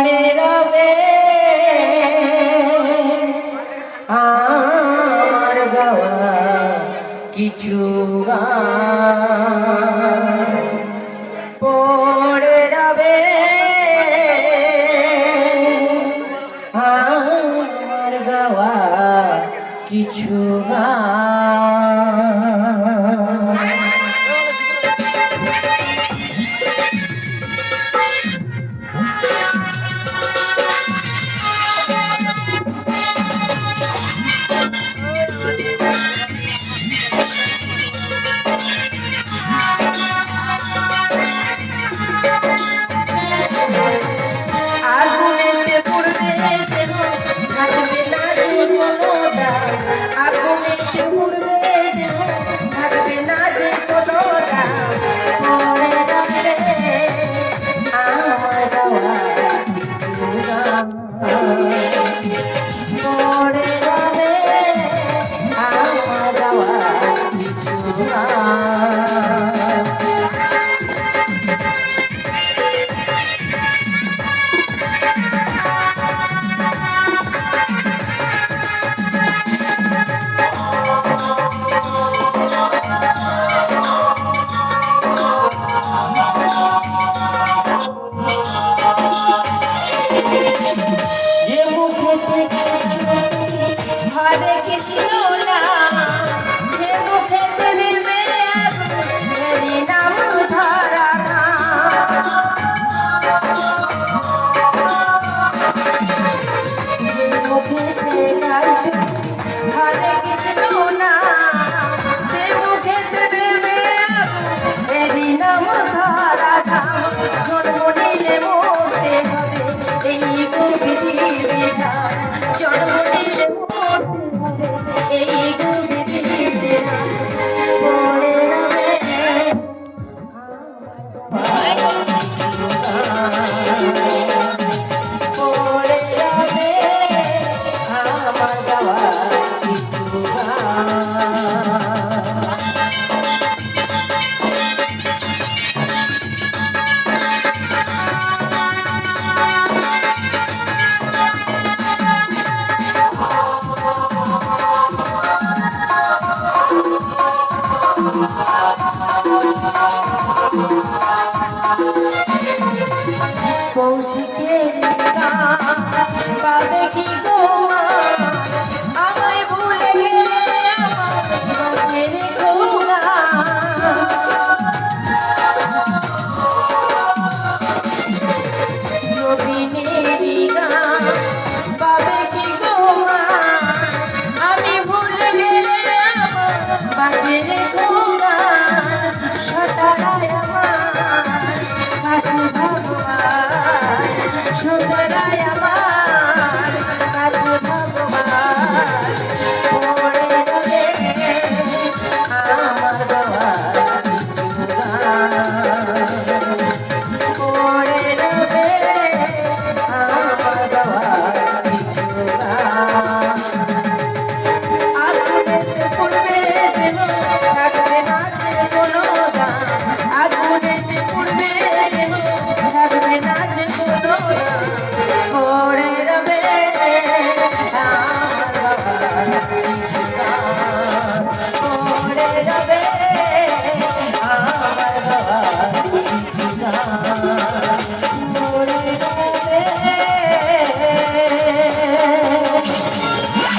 পড়ে রবে আমার গাওয়া কিছু গান পড়ে রবে আমার গাওয়া কিছু গান আগুনেতে পুড়বে দেহ থাকবে না যে কোনো দাগ আগুনেতে পুড়বে দেহ থাকবে না যে কোনো দাগ পড়ে রবে আমার গাওয়া কিছু গান পড়ে রবে আমার গাওয়া কিছু গান हरे किसी ना जे मुखे तेरे मेरी नाम धारा जे मुखे तेरा हरे किसी ना जे मुखे तेरे मेरी नाम धारा जन्म निले मोते हबे এই পৃথিবীটা জন্ম নিলে এই পৃথিবীটা পড়ে রবে পড়ে রবে আমার গাওয়া কিছু গান কৌশিকে পাবে কি গো আমায় ভুলে গেলে আমার খোলা রবিনেরি গান পাবে কি গো আমি ভুলে গেলে আমার খোলা সতারায় আমার কাছে ভগবান সুন্দরায় আমার কাছে ভগবান পড়ে রবে আমার গাওয়া কিছু গান পড়ে রবে আমার গাওয়া কিছু গান আগুনেতে পুড়বে দেহ থাকবে না যে কোনো গান আগুনেতে পুড়বে দেহ থাকবে না যে কোনো গান পড়ে রবে আমার গাওয়া কিছু গান পড়ে রবে আমার গাওয়া কিছু গান পড়ে রবে